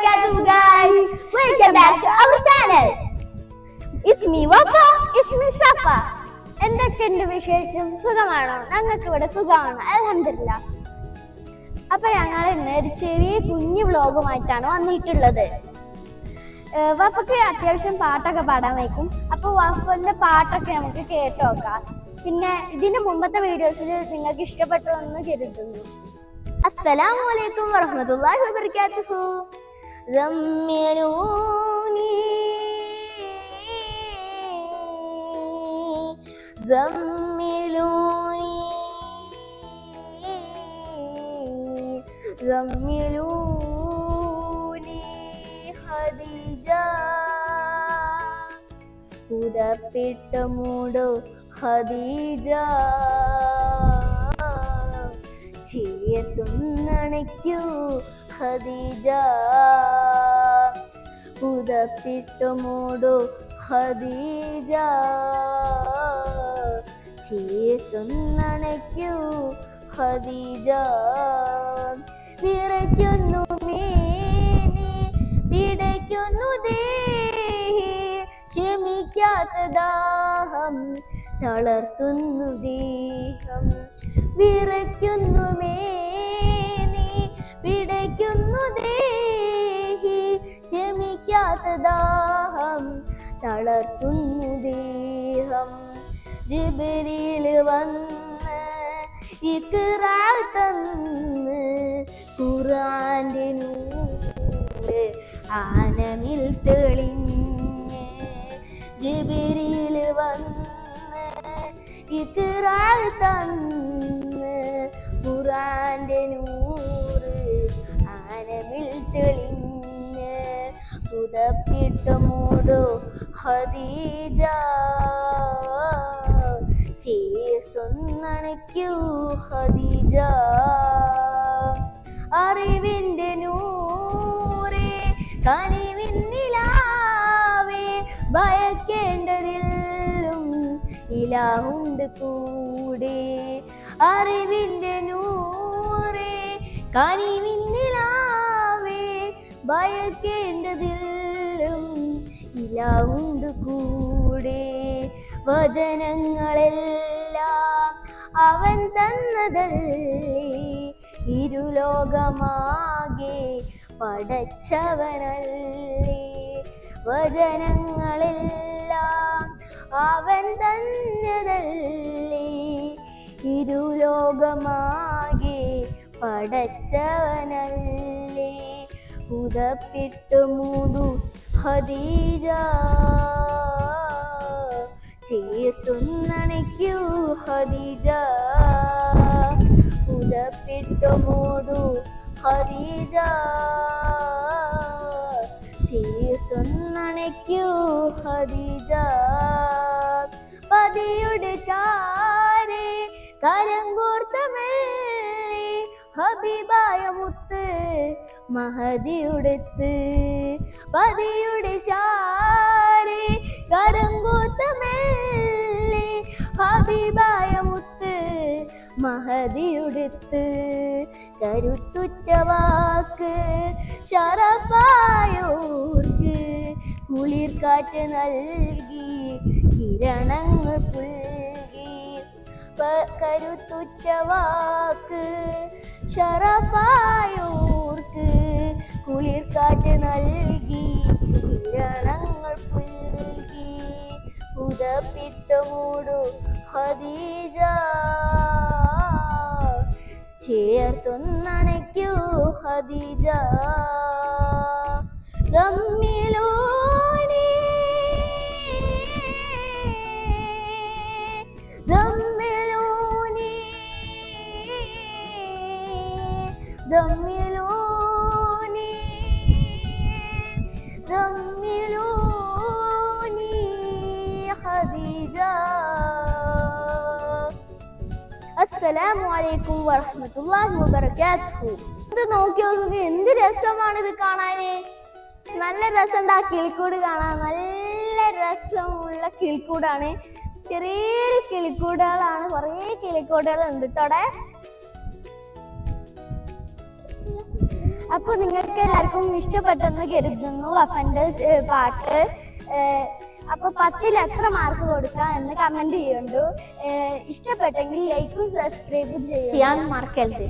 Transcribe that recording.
wabarakatuh guys. Welcome back to our channel. It's me Wafa. It's me Safa. എന്തൊക്കെയുണ്ട് വിശേഷം? സുഖമാണോ? ഞങ്ങൾക്ക് ഇവിടെ സുഖമാണ്, അൽഹംദുലില്ലാ. അപ്പൊ ഞങ്ങൾ ഇന്ന് ഒരു ചെറിയ കുഞ്ഞു വ്ലോഗുമായിട്ടാണ് വന്നിട്ടുള്ളത്. വഫക്ക് അത്യാവശ്യം പാട്ടൊക്കെ പാടാൻ വയ്ക്കും. അപ്പൊ വഫന്റെ പാട്ടൊക്കെ നമുക്ക് കേട്ടോക്കാം. പിന്നെ ഇതിന്റെ മുമ്പത്തെ വീഡിയോസിൽ നിങ്ങൾക്ക് ഇഷ്ടപ്പെട്ടു എന്ന് കരുതുന്നു. അസ്സലാമു അലൈക്കും വറഹ്മത്തുള്ളാഹി വബറകാതുഹു. സമ്മിലൂനി സമ്മിലൂനി സമ്മിലൂനി ഖദീജ പുതപ്പിട്ട മൂടോ ഖദീജ ചേർത്തുന്നണയ്ക്കൂ ഖദീജ പുതപ്പിട്ടു മൂടു ഖദീജ ചേർത്തുന്നണയ്ക്കൂ ഖദീജ വിറയ്ക്കുന്നു മേനി പിടയ്ക്കുന്നു ദേഹി ക്ഷമിക്കാത്ത ദാഹം തളർത്തുന്നു ദേഹം വിറയ്ക്കുന്നു മേനി പിടയ്ക്കുന്നു ദേഹി ക്ഷമിക്കാത്ത ദാഹം തളർത്തുന്നു ദേഹം ജിബ്രീൽ വന്ന് ഇഖ്റാ തന്ന് ഖുർആന്റെ നൂറ് ആനമിൽ തെളിഞ്ഞ് ജിബ്രീൽ വന്ന് ഇഖ്റാ തന്ന് ഖുർആന്റെ നൂറ് ആനമിൽ തെളിഞ്ഞ് പുതപ്പിട്ടു മൂടു ഖദീജ ചേർത്തുന്നണയ്ക്കൂ ഖദീജ അറിവിന്റെ നൂറേ കനിവിൻ നിലാവേ ഭയക്കേണ്ടതില്ലും ഇലാഹുണ്ട് കൂടെ അറിവിന്റെ നൂറേ കനിവിൻ നിലാവേ ഭയക്കേണ്ടതില്ലും ഇലാഹുണ്ട് കൂടെ വചനങ്ങളെല്ലാം അവൻ തന്നതല്ലേ ഇരുലോകമാകെ പടച്ചവനല്ലേ വചനങ്ങളെല്ലാം അവൻ തന്നതല്ലേ ഇരുലോകമാകെ പടച്ചവനല്ലേ പുതപ്പിട്ടു മൂടു ഖദീജ ചേർത്തുന്നണയ്ക്കൂ ഖദീജ പുതപ്പിട്ടു മൂടു ഖദീജ ചേർത്തുന്നണയ്ക്കൂ ഖദീജ പതിയുടെ ചാരേ കരം കോർത്തമല്ലേ ഹബീബായ മുത്ത് മഹദിയുടെത്ത് പതിയുടെ ചാരേ കരം കോർത്തമല്ലേ ഹബീബായ മുത്ത് മഹദിയുടെത്ത് കരുത്തുറ്റ വാക്ക് ശറഫായോർക്ക് കുളിർക്കാറ്റ് നൽകി കിരണങ്ങൾ പുൽകി കരുത്തുറ്റ വാക്ക് ശറഫായോർക്ക് കുളിർക്കാറ്റ് നൽകി കിരണങ്ങൾ പുൽകി പുതപ്പിട്ടു മൂടു ഖദീജ ചേർത്തുന്നണയ്ക്കൂ ഖദീജ സമ്മിലൂനി സമ്മിലൂനി സമ്മിലൂനി സമ്മിലൂനി ഖദീജ. അസ്സലാമു അലൈക്കും വറഹ്മത്തുള്ളാഹി വബറകാതുഹു. ഇത് നോക്കി നോക്കുക, എന്ത് രസമാണ് ഇത് കാണാന്. നല്ല രസമുണ്ട് ആ കിളിക്കൂട് കാണാൻ. നല്ല രസമുള്ള കിളിക്കൂടാണ്. ചെറിയൊരു കിളിക്കൂടുകളാണ്. കുറേ കിളിക്കൂടുകൾ ഉണ്ട് കേട്ടോ അവിടെ. അപ്പൊ നിങ്ങൾക്ക് എല്ലാവർക്കും ഇഷ്ടപ്പെട്ടെന്ന് കരുതുന്നു വഫന്റെ പാട്ട്. അപ്പൊ 10ൽ എത്ര മാർക്ക് കൊടുക്കാം എന്ന് കമന്റ് ചെയ്യുന്നുണ്ട്. ഇഷ്ടപ്പെട്ടെങ്കിൽ ലൈക്കും സബ്സ്ക്രൈബും ചെയ്യാൻ മറക്കരുത്.